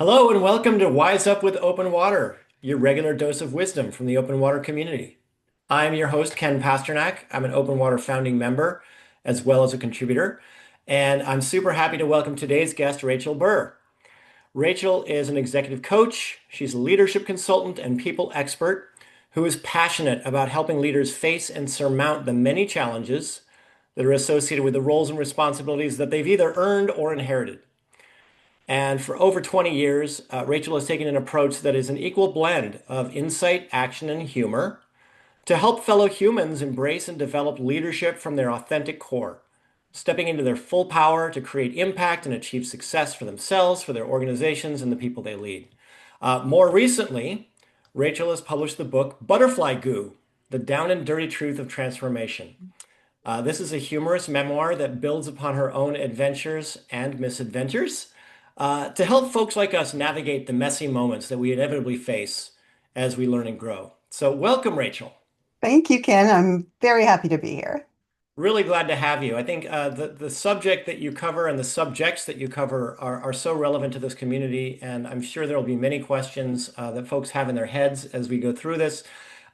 Hello and welcome to Wise Up with Open Water, your regular dose of wisdom from the open water community. I'm your host, Ken Pasternak. I'm an Open Water founding member as well as a contributor, and I'm super happy to welcome today's guest, Rachel Burr. Rachel is an executive coach, she's a leadership consultant and people expert who is passionate about helping leaders face and surmount the many challenges that are associated with the roles and responsibilities that they've either earned or inherited. And for over 20 years, Rachel has taken an approach that is an equal blend of insight, action, and humor to help fellow humans embrace and develop leadership from their authentic core, stepping into their full power to create impact and achieve success for themselves, for their organizations, and the people they lead. More recently, Rachel has published the book Butterfly Goo, The Down and Dirty Truth of Transformation. This is a humorous memoir that builds upon her own adventures and misadventures to help folks like us navigate the messy moments that we inevitably face as we learn and grow. So, welcome, Rachel. Thank you, Ken. I'm very happy to be here. Really glad to have you. I think the subject that you cover and the subjects that you cover are so relevant to this community, and I'm sure there will be many questions that folks have in their heads as we go through this.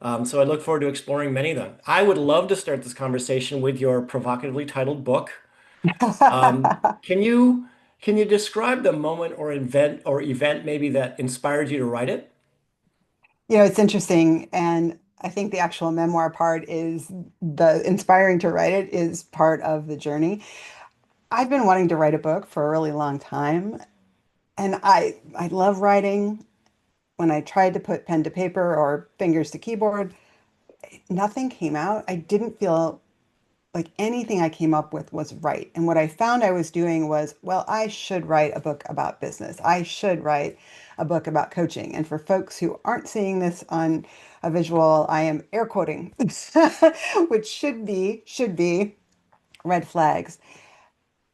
So I look forward to exploring many of them. I would love to start this conversation with your provocatively titled book. Um, can you can you describe the moment or event maybe that inspired you to write it? It's interesting. And I think the actual memoir part is the inspiring to write it is part of the journey. I've been wanting to write a book for a really long time. And I love writing. When I tried to put pen to paper or fingers to keyboard, nothing came out. I didn't feel like anything I came up with was right. And what I found I was doing was, well, I should write a book about business. I should write a book about coaching. And for folks who aren't seeing this on a visual, I am air quoting, which should be red flags.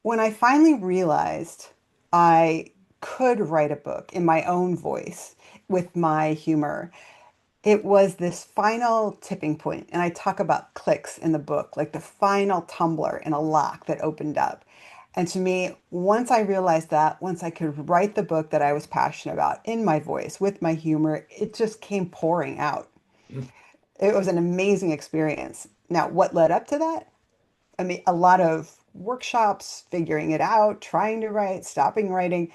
When I finally realized I could write a book in my own voice with my humor, it was this final tipping point, and I talk about clicks in the book, like the final tumbler in a lock that opened up. And to me, once I realized that, once I could write the book that I was passionate about in my voice with my humor, it just came pouring out. It was an amazing experience. Now, what led up to that? I mean, a lot of workshops, figuring it out, trying to write, stopping writing,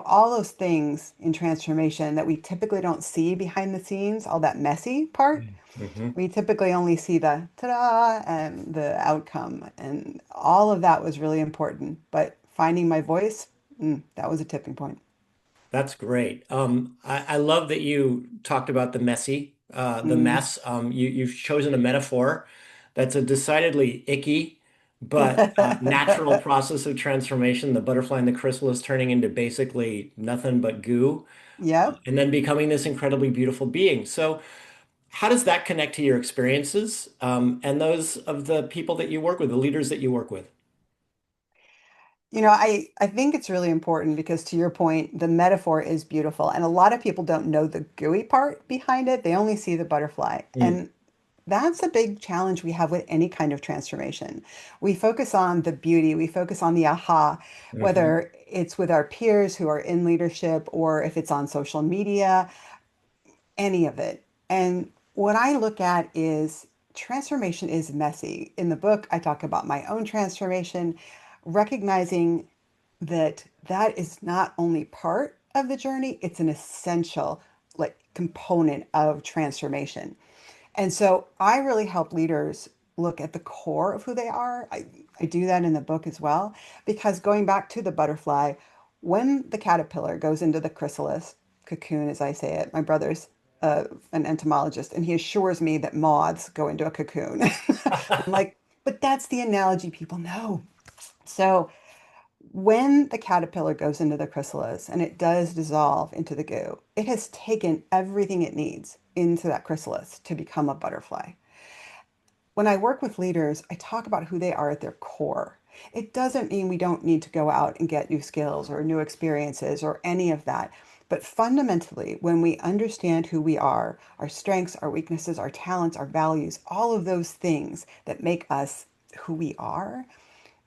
all those things in transformation that we typically don't see behind the scenes, all that messy part. Mhm. We typically only see the ta-da and the outcome. And all of that was really important. But finding my voice, that was a tipping point. That's great. I love that you talked about the Mm. mess. You've chosen a metaphor that's a decidedly icky but natural process of transformation. The butterfly and the chrysalis turning into basically nothing but goo, Yep. and then becoming this incredibly beautiful being. So, how does that connect to your experiences and those of the people that you work with, the leaders that you work with? I think it's really important because to your point, the metaphor is beautiful. And a lot of people don't know the gooey part behind it. They only see the butterfly. Mm. And that's a big challenge we have with any kind of transformation. We focus on the beauty, we focus on the aha, Hmm. whether it's with our peers who are in leadership or if it's on social media, any of it. And what I look at is transformation is messy. In the book, I talk about my own transformation, recognizing that that is not only part of the journey, it's an essential like component of transformation. And so I really help leaders look at the core of who they are. I do that in the book as well, because going back to the butterfly, when the caterpillar goes into the chrysalis, cocoon, as I say it, my brother's an entomologist, and he assures me that moths go into a cocoon. I'm like, but that's the analogy people know. So when the caterpillar goes into the chrysalis and it does dissolve into the goo, it has taken everything it needs into that chrysalis to become a butterfly. When I work with leaders, I talk about who they are at their core. It doesn't mean we don't need to go out and get new skills or new experiences or any of that. But fundamentally, when we understand who we are, our strengths, our weaknesses, our talents, our values, all of those things that make us who we are,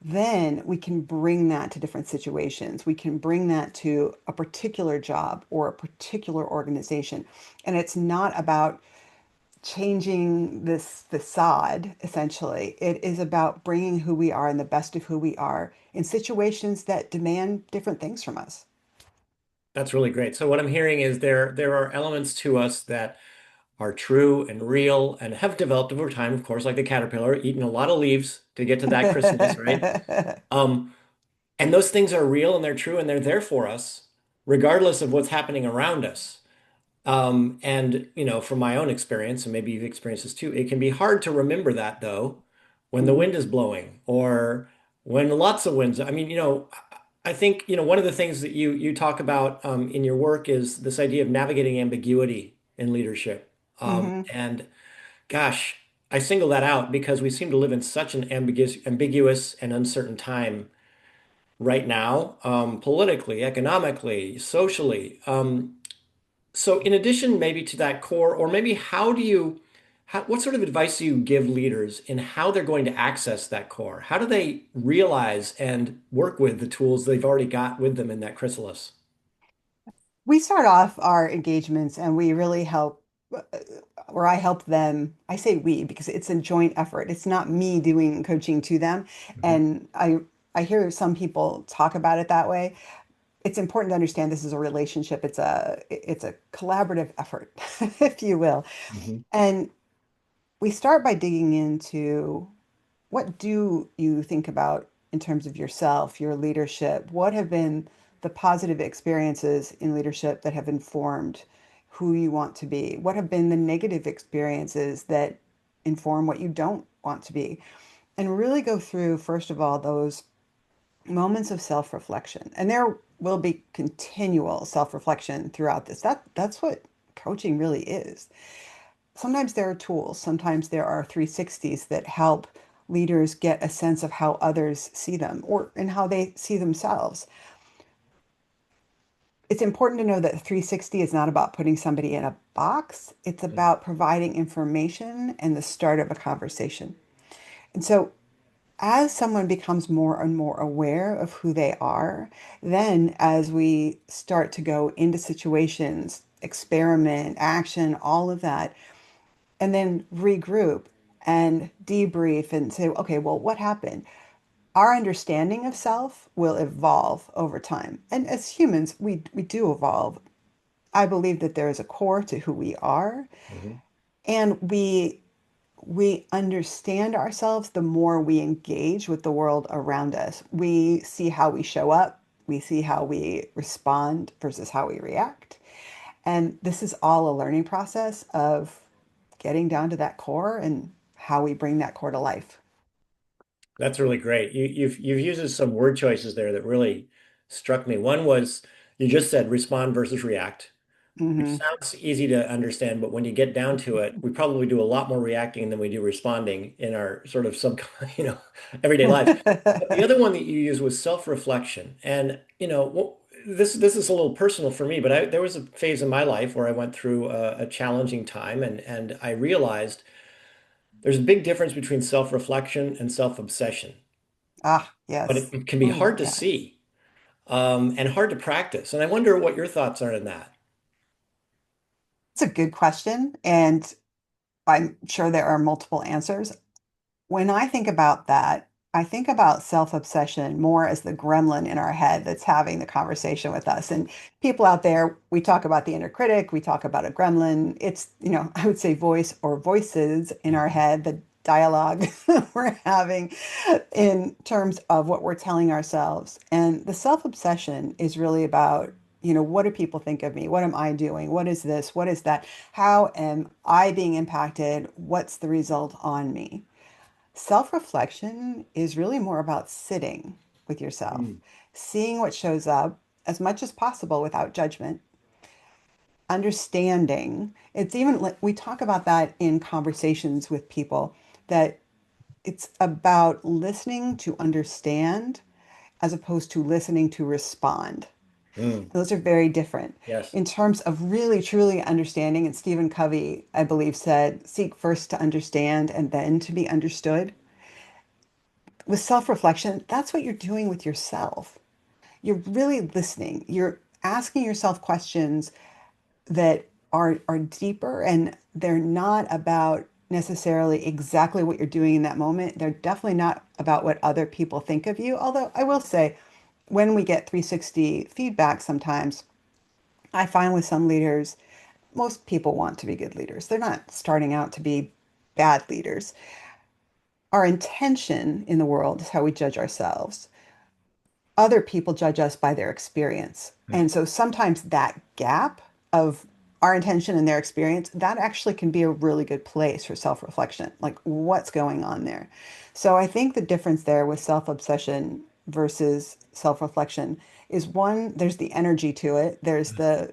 then we can bring that to different situations. We can bring that to a particular job or a particular organization. And it's not about changing this facade, essentially. It is about bringing who we are and the best of who we are in situations that demand different things from us. That's really great. So what I'm hearing is there are elements to us that are true and real and have developed over time, of course, like the caterpillar, eating a lot of leaves to get to that chrysalis, right? Um, and those things are real and they're true and they're there for us, regardless of what's happening around us. And from my own experience, and maybe you've experienced this too, it can be hard to remember that though, when the Mhm. wind is blowing or when lots of winds. I mean, I think, one of the things that you talk about in your work is this idea of navigating ambiguity in leadership. Mhm. And gosh, I single that out because we seem to live in such an ambiguous and uncertain time right now, politically, economically, socially. So in addition maybe to that core, or maybe what sort of advice do you give leaders in how they're going to access that core? How do they realize and work with the tools they've already got with them in that chrysalis? We start off our engagements and we really help, or I help them. I say we because it's a joint effort. It's not me doing coaching to them. Mhm. And I hear some people talk about it that way. It's important to understand this is a relationship. It's a collaborative effort, if you will. Mhm. And we start by digging into what do you think about in terms of yourself, your leadership? What have been the positive experiences in leadership that have informed who you want to be? What have been the negative experiences that inform what you don't want to be? And really go through, first of all, those moments of self-reflection. And there will be continual self-reflection throughout this. That's what coaching really is. Sometimes there are tools, sometimes there are 360s that help leaders get a sense of how others see them or and how they see themselves. It's important to know that 360 is not about putting somebody in a box. It's Mm. about providing information and the start of a conversation. And so as someone becomes more and more aware of who they are, then as we start to go into situations, experiment, action, all of that, and then regroup and debrief and say, okay, well, what happened? Our understanding of self will evolve over time. And as humans, we do evolve. I believe that there is a core to who we are, Mhm. and we understand ourselves the more we engage with the world around us. We see how we show up, we see how we respond versus how we react. And this is all a learning process of getting down to that core and how we bring that core to life. That's really great. You've used some word choices there that really struck me. One was you just said respond versus react, which Hmm. sounds easy to understand, but when you get down to it, we probably do a lot more reacting than we do responding in our sort of you know, everyday lives. But the other one that you used was self-reflection. And, this is a little personal for me, but there was a phase in my life where I went through a challenging time and I realized there's a big difference between self-reflection and self-obsession, Ah, but yes. it can be Oh, hard to yes. see, and hard to practice. And I wonder what your thoughts are on that. It's a good question, and I'm sure there are multiple answers. When I think about that, I think about self-obsession more as the gremlin in our head that's having the conversation with us. And people out there, we talk about the inner critic, we talk about a gremlin. It's, I would say voice or voices in our Mhm. head, the dialogue we're having in terms of what we're telling ourselves. And the self-obsession is really about, what do people think of me? What am I doing? What is this? What is that? How am I being impacted? What's the result on me? Self-reflection is really more about sitting with yourself, Mm. seeing what shows up as much as possible without judgment, understanding. It's even like we talk about that in conversations with people, that it's about listening to understand as opposed to listening to respond. Mm. Those are very different. Yes. In terms of really truly understanding, and Stephen Covey, I believe, said, seek first to understand and then to be understood. with self-reflection, that's what you're doing with yourself. You're really listening. You're asking yourself questions that are deeper, and they're not about necessarily exactly what you're doing in that moment. They're definitely not about what other people think of you. Although I will say, when we get 360 feedback sometimes, I find with some leaders, most people want to be good leaders. They're not starting out to be bad leaders. Our intention in the world is how we judge ourselves. Other people judge us by their experience. And so sometimes that gap of our intention and their experience, that actually can be a really good place for self-reflection, like what's going on there. So I think the difference there with self-obsession versus self-reflection is one, there's the energy to it. The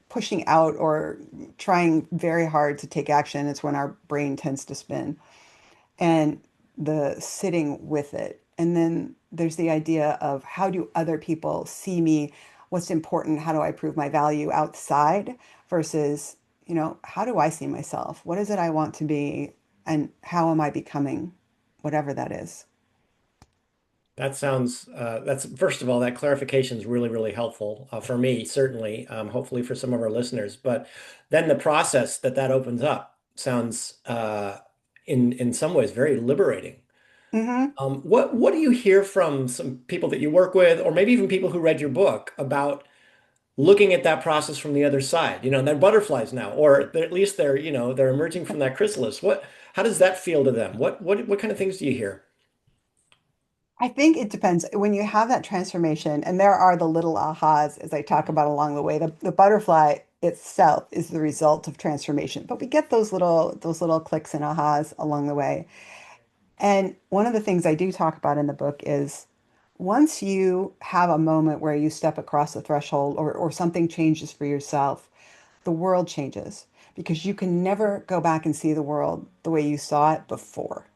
pushing out or trying very hard to take action. It's when our brain tends to spin, and the sitting with it. And then there's the idea of how do other people see me? What's important? How do I prove my value outside versus, how do I see myself? What is it I want to be? And how am I becoming whatever that is? That sounds, that's first of all, that clarification is really, really helpful for me, certainly, hopefully for some of our listeners. But then the process that opens up sounds, in some ways, very liberating. Hmm. What do you hear from some people that you work with, or maybe even people who read your book about looking at that process from the other side? They're butterflies now, or at least they're emerging from that chrysalis. How does that feel to them? What kind of things do you hear? I think it depends. When you have that transformation, and there are the little ahas, as I talk about along the way, the butterfly itself is the result of transformation. But we get those little clicks and ahas along the way. And one of the things I do talk about in the book is once you have a moment where you step across a threshold or something changes for yourself, the world changes because you can never go back and see the world the way you saw it before.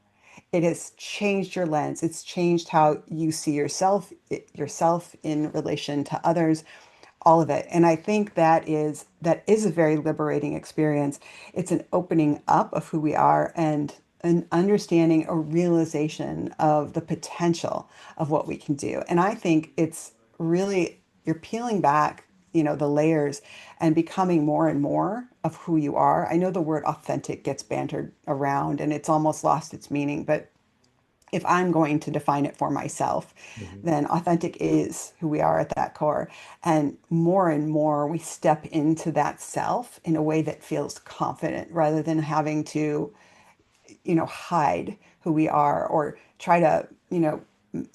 It has changed your lens. It's changed how you see yourself in relation to others, all of it. And I think that is a very liberating experience. It's an opening up of who we are and an understanding, a realization of the potential of what we can do. And I think it's really, you're peeling back, the layers and becoming more and more of who you are. I know the word authentic gets bantered around and it's almost lost its meaning, but if I'm going to define it for myself, Mhm. then authentic is who we are at that core. And more we step into that self in a way that feels confident rather than having to, hide who we are or try to,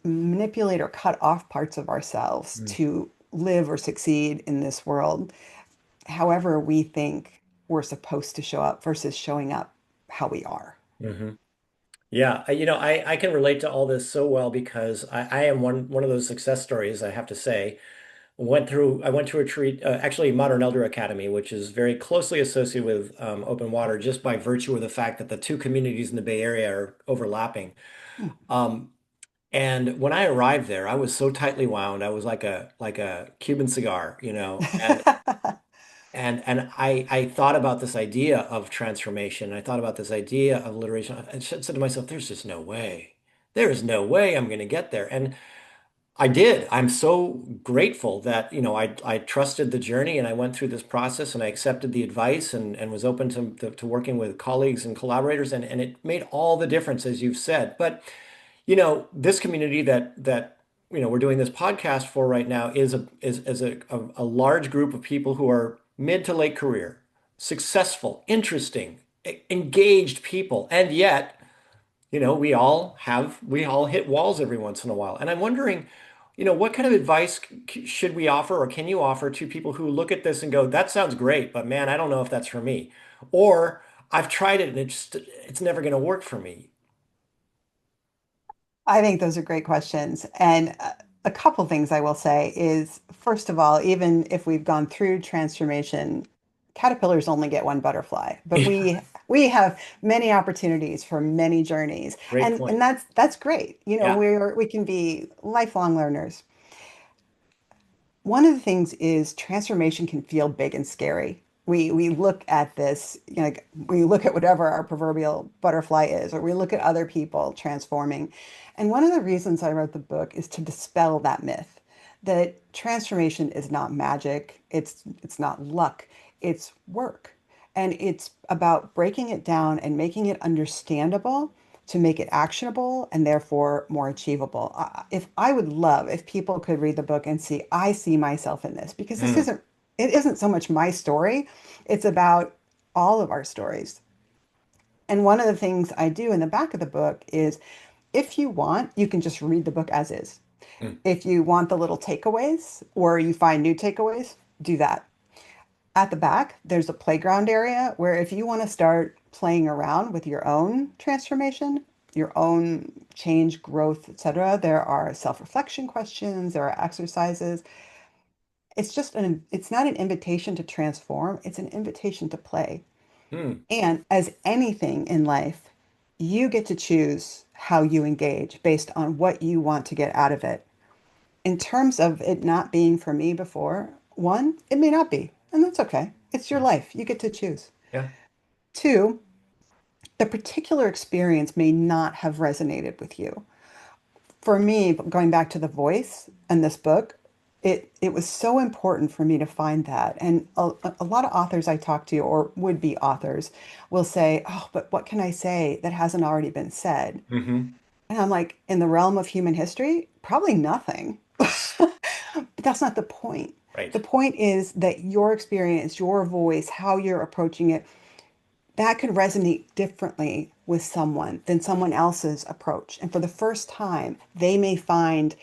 manipulate or cut off parts of ourselves to live or succeed in this world, however we think we're supposed to show up versus showing up how we are. Mhm. Yeah, I can relate to all this so well because I am one of those success stories, I have to say. I went to a retreat, actually Modern Elder Academy, which is very closely associated with open water, just by virtue of the fact that the two communities in the Bay Area are overlapping. Hmm. Um, and when I arrived there, I was so tightly wound. I was like a Cuban cigar, and I thought about this idea of transformation. I thought about this idea of liberation. I said to myself, "There's just no way. There is no way I'm going to get there." And I did. I'm so grateful that, I trusted the journey and I went through this process and I accepted the advice and was open to working with colleagues and collaborators, and it made all the difference, as you've said. But, this community that we're doing this podcast for right now is a large group of people who are mid to late career, successful, interesting, engaged people, and yet we all hit walls every once in a while. And I'm wondering, what kind of advice should we offer or can you offer to people who look at this and go, that sounds great, but man, I don't know if that's for me. Or I've tried it and it's never going to work for me. I think those are great questions. And a couple things I will say is, first of all, even if we've gone through transformation, caterpillars only get one butterfly, but we have many opportunities for many journeys. Great And point. that's great. Yeah. We can be lifelong learners. One of the things is transformation can feel big and scary. we look at this, you know, like we look at whatever our proverbial butterfly is, or we look at other people transforming. And one of the reasons I wrote the book is to dispel that myth that transformation is not magic, it's not luck, it's work. And it's about breaking it down and making it understandable to make it actionable and therefore more achievable. If I would love if people could read the book and see, I see myself in this, because Mm, it isn't so much my story, it's about all of our stories. And one of the things I do in the back of the book is if you want, you can just read the book as is. mm, If you want the little takeaways or you find new takeaways, do that. At the back, there's a playground area where if you want to start playing around with your own transformation, your own change, growth, etc., there are self-reflection questions, there are exercises. It's not an invitation to transform, it's an invitation to play. mm. And as anything in life, you get to choose how you engage based on what you want to get out of it. In terms of it not being for me before, one, it may not be, and that's okay. It's your Yeah. life. You get to choose. Yeah. Two, the particular experience may not have resonated with you. For me, going back to the voice and this book, it was so important for me to find that. And a lot of authors I talk to or would-be authors will say, "Oh, but what can I say that hasn't already been said?" Hmm. And I'm like, in the realm of human history, probably nothing. But that's not the point. Right. The point is that your experience, your voice, how you're approaching it, that could resonate differently with someone than someone else's approach. And for the first time, they may find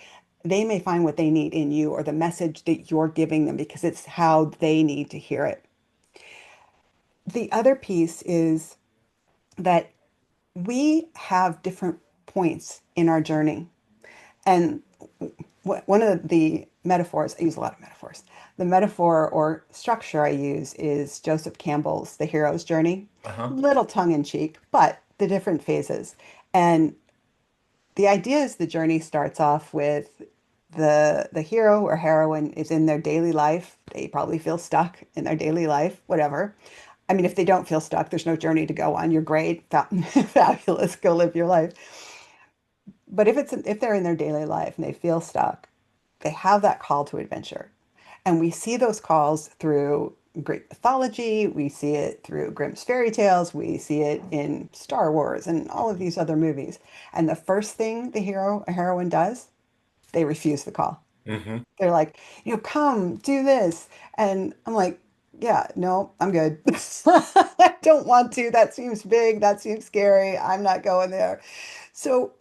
what they need in you or the message that you're giving them because it's how they need to hear it. The other piece is that we have different points in our journey. And one of the metaphors, I use a lot of metaphors. The metaphor or structure I use is Joseph Campbell's The Hero's Journey. Uh-huh. Little tongue in cheek, but the different phases. And the idea is the journey starts off with the hero or heroine is in their daily life. They probably feel stuck in their daily life, whatever. I mean, if they don't feel stuck, there's no journey to go on. You're great, fabulous, go live your life. But if they're in their daily life and they feel stuck, they have that call to adventure. And we see those calls through Greek mythology, we see it through Grimm's fairy tales, we see it in Star Wars and all of these other movies. And the first thing the hero or heroine does, they refuse the call. Hmm. They're like, come, do this. And I'm like, yeah, no, I'm good. I don't want to. That seems big. That seems scary. I'm not going there. So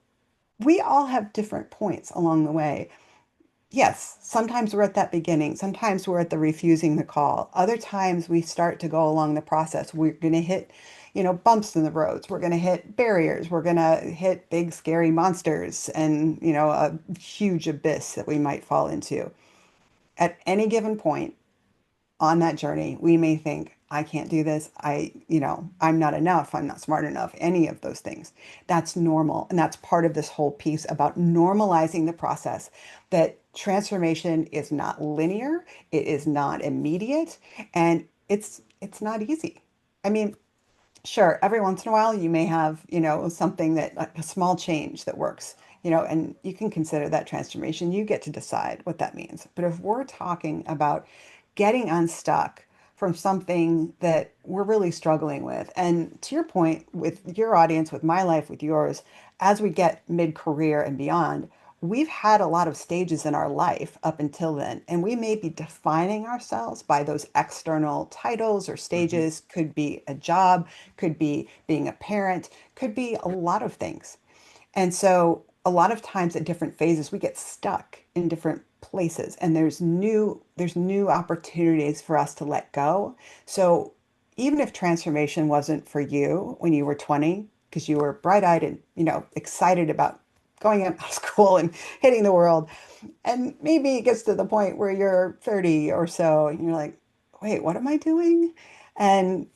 we all have different points along the way. Yes, sometimes we're at that beginning. Sometimes we're at the refusing the call. Other times we start to go along the process. We're going to hit, bumps in the roads. We're going to hit barriers. We're going to hit big, scary monsters and, a huge abyss that we might fall into. At any given point, on that journey, we may think, I can't do this. I'm not enough. I'm not smart enough. Any of those things. That's normal. And that's part of this whole piece about normalizing the process that transformation is not linear. It is not immediate. And it's not easy. I mean, sure, every once in a while you may have, something that like a small change that works, and you can consider that transformation. You get to decide what that means. But if we're talking about getting unstuck from something that we're really struggling with, and to your point, with your audience, with my life, with yours, as we get mid-career and beyond, we've had a lot of stages in our life up until then, and we may be defining ourselves by those external titles or Hmm. stages. Could be a job, could be being a parent, could be a lot of things. And so a lot of times at different phases, we get stuck in different places and there's new opportunities for us to let go. So even if transformation wasn't for you when you were 20, because you were bright-eyed and, excited about going out of school and hitting the world, and maybe it gets to the point where you're 30 or so and you're like, wait, what am I doing? And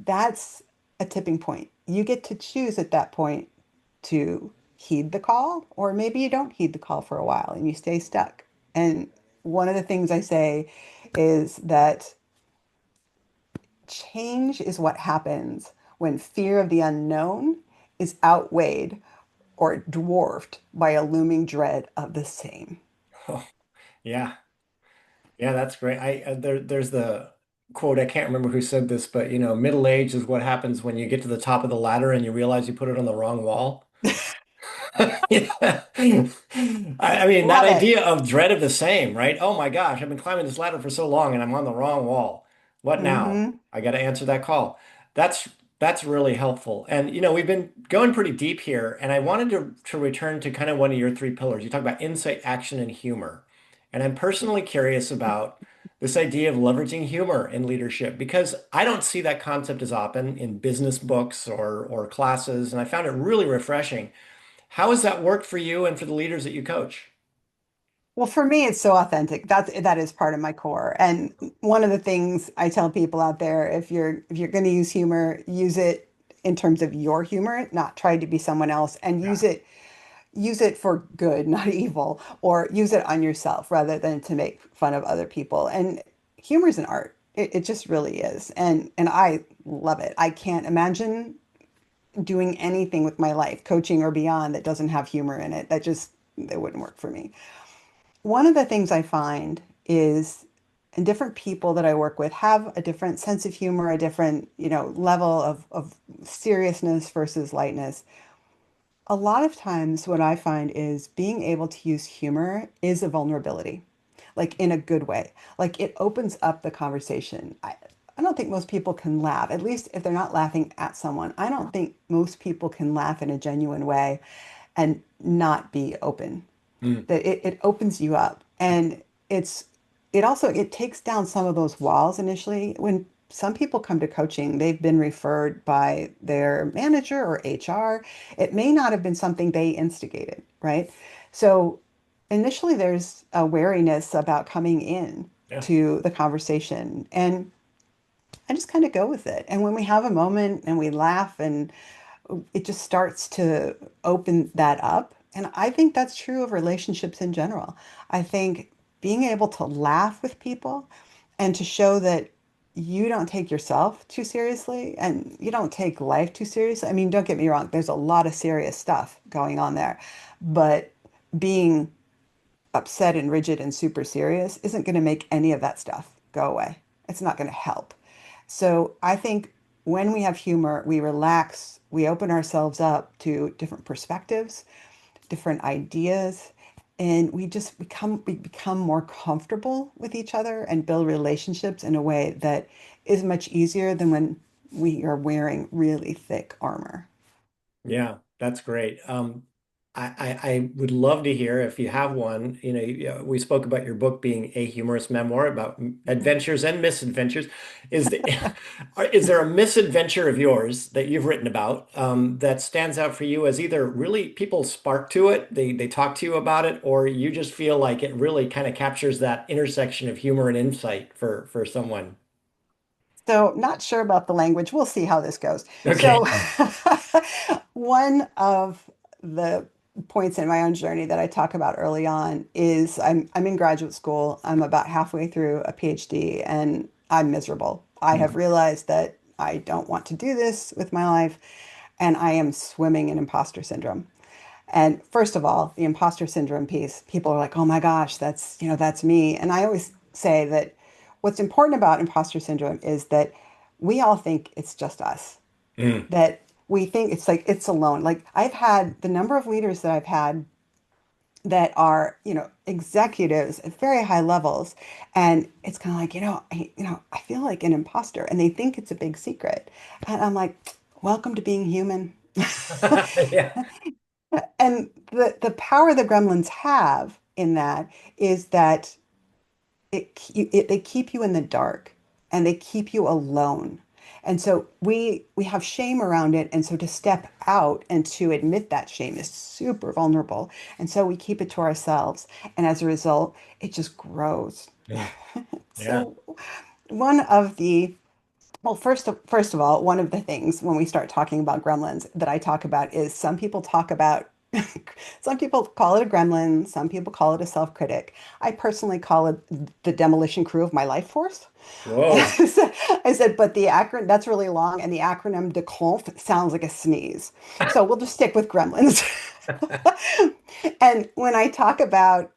that's a tipping point. You get to choose at that point to heed the call, or maybe you don't heed the call for a while and you stay stuck. And one of the things I say is that change is what happens when fear of the unknown is outweighed or dwarfed by a looming dread of the same. Oh, yeah. Yeah, that's great. There's the quote, I can't remember who said this, but middle age is what happens when you get to the top of the ladder and you realize you put it on the wrong wall. Yeah. I mean, that Love it. idea of dread of the same, right? Oh my gosh, I've been climbing this ladder for so long and I'm on the wrong wall. What now? Hmm. I got to answer that call. That's that's really helpful. And we've been going pretty deep here, and I wanted to return to kind of one of your three pillars. You talk about insight, action, and humor. And I'm personally curious about this idea of leveraging humor in leadership because I don't see that concept as often in business books or classes, and I found it really refreshing. How has that worked for you and for the leaders that you coach? Well, for me, it's so authentic. That is part of my core. And one of the things I tell people out there, if you're going to use humor, use it in terms of your humor, not try to be someone else, and Yeah. use it for good, not evil, or use it on yourself rather than to make fun of other people. And humor is an art. It just really is. And I love it. I can't imagine doing anything with my life, coaching or beyond, that doesn't have humor in it. That wouldn't work for me. One of the things I find is, and different people that I work with have a different sense of humor, a different, level of seriousness versus lightness. A lot of times, what I find is being able to use humor is a vulnerability, like in a good way. Like it opens up the conversation. I don't think most people can laugh, at least if they're not laughing at someone. I don't think most people can laugh in a genuine way and not be open. Mm. That it opens you up. And it takes down some of those walls initially. When some people come to coaching, they've been referred by their manager or HR. It may not have been something they instigated, right? So initially there's a wariness about coming in Yeah. to the conversation. And I just kind of go with it. And when we have a moment and we laugh, and it just starts to open that up. And I think that's true of relationships in general. I think being able to laugh with people and to show that you don't take yourself too seriously and you don't take life too seriously. I mean, don't get me wrong, there's a lot of serious stuff going on there, but being upset and rigid and super serious isn't going to make any of that stuff go away. It's not going to help. So I think when we have humor, we relax, we open ourselves up to different perspectives, different ideas, and we become more comfortable with each other and build relationships in a way that is much easier than when we are wearing really thick armor. Yeah, that's great. I would love to hear if you have one. We spoke about your book being a humorous memoir about adventures and misadventures. Is the, is there a misadventure of yours that you've written about that stands out for you as either really people spark to it, they talk to you about it, or you just feel like it really kind of captures that intersection of humor and insight for someone? So, not sure about the language. We'll see how this goes. Okay. So, one of the points in my own journey that I talk about early on is I'm in graduate school. I'm about halfway through a PhD and I'm miserable. I have Mm. realized that I don't want to do this with my life, and I am swimming in imposter syndrome. And first of all, the imposter syndrome piece, people are like, "Oh my gosh, that's me." And I always say that what's important about imposter syndrome is that we all think it's just us. Mm. That we think it's like it's alone. Like I've had the number of leaders that I've had that are, executives at very high levels, and it's kind of like, I feel like an imposter, and they think it's a big secret. And I'm like, "Welcome to being human." Yeah. And the power the gremlins have in that is that they keep you in the dark and they keep you alone. And so we have shame around it. And so to step out and to admit that shame is super vulnerable. And so we keep it to ourselves. And as a result, it just grows. Mm. Yeah. So one of the well, first of all, one of the things when we start talking about gremlins that I talk about is some people talk about Some people call it a gremlin, some people call it a self-critic. I personally call it the demolition crew of my life force. Whoa. I said, but the acronym, that's really long, and the acronym DECONF sounds like a sneeze. So we'll just stick with gremlins. And when I talk about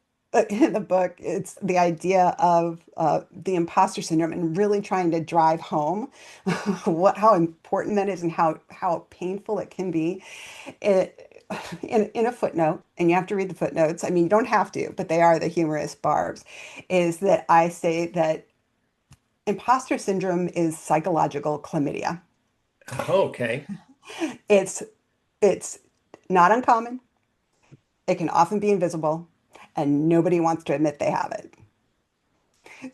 in the book, it's the idea of the imposter syndrome and really trying to drive home how important that is and how painful it can be. It, in a footnote, and you have to read the footnotes. I mean, you don't have to, but they are the humorous barbs. Is that I say that imposter syndrome is psychological chlamydia. Okay. It's it's not uncommon. It can often be invisible, and nobody wants to admit they have it.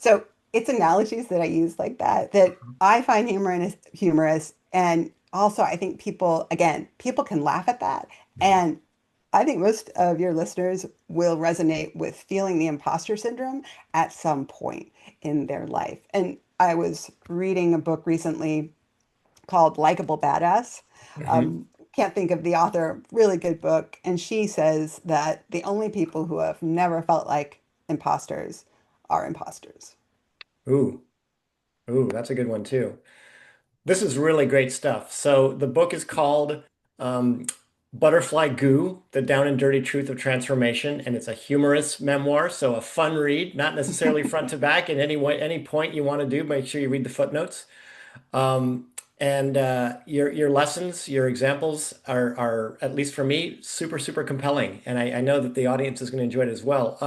So it's analogies that I use like that I find humorous. And also I think people, again, people can laugh at that. And I think most of your listeners will resonate with feeling the imposter syndrome at some point in their life. And I was reading a book recently called Likeable Badass. Mhm. Can't think of the author, really good book. And she says that the only people who have never felt like imposters are imposters. Ooh, ooh, that's a good one too. This is really great stuff. So the book is called um, Butterfly Goo: The Down and Dirty Truth of Transformation, and it's a humorous memoir, so a fun read, not necessarily front to back. In any way, any point you want to do, make sure you read the footnotes. Um, and your lessons, your examples are, at least for me, super, super compelling. And I know that the audience is going to enjoy it as well.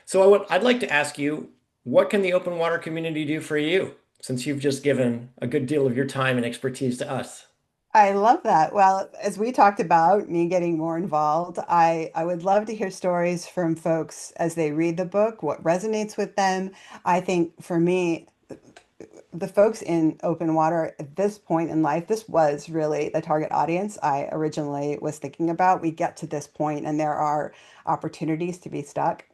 So I'd like to ask you, what can the open water community do for you, since you've just given a good deal of your time and expertise to us? I love that. Well, as we talked about me getting more involved, I would love to hear stories from folks as they read the book, what resonates with them. I think for me, the folks in open water at this point in life, this was really the target audience I originally was thinking about. We get to this point and there are opportunities to be stuck.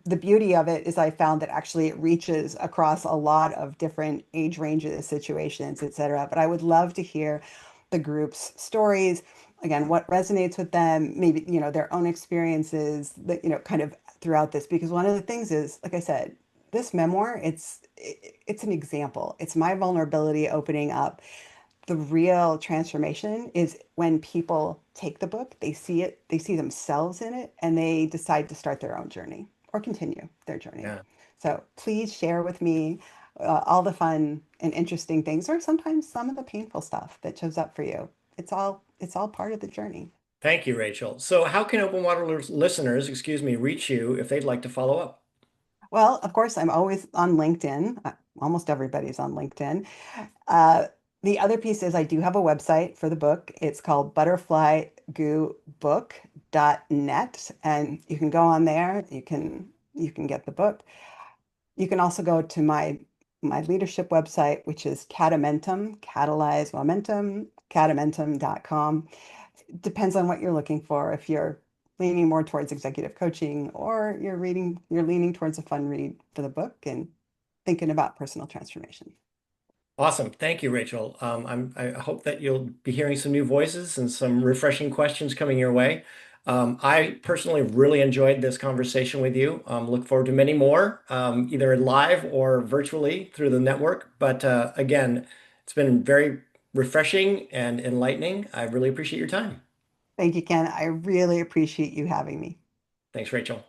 The beauty of it is I found that actually it reaches across a lot of different age ranges, situations, etc. But I would love to hear the group's stories. Again, what resonates with them, maybe, their own experiences that, kind of throughout this. Because one of the things is, like I said, this memoir, it's an example. It's my vulnerability opening up. The real transformation is when people take the book, they see it, they see themselves in it, and they decide to start their own journey or continue their journey. Yeah. So please share with me all the fun and interesting things, or sometimes some of the painful stuff that shows up for you. It's all part of the journey. Thank you, Rachel. So how can open water listeners, excuse me, reach you if they'd like to follow up? Well, of course, I'm always on LinkedIn. Almost everybody's on LinkedIn. Uh, the other piece is I do have a website for the book. It's called butterflygoobook.net, and you can go on there. You can get the book. You can also go to my leadership website, which is Catamentum, Catalyze Momentum, catamentum.com. Depends on what you're looking for. If you're leaning more towards executive coaching or you're leaning towards a fun read for the book and thinking about personal transformation. Awesome. Thank you, Rachel. I hope that you'll be hearing some new voices and some refreshing questions coming your way. I personally really enjoyed this conversation with you. Look forward to many more, either live or virtually through the network. But again, it's been very refreshing and enlightening. I really appreciate your time. Thank you, Ken. I really appreciate you having me. Thanks, Rachel.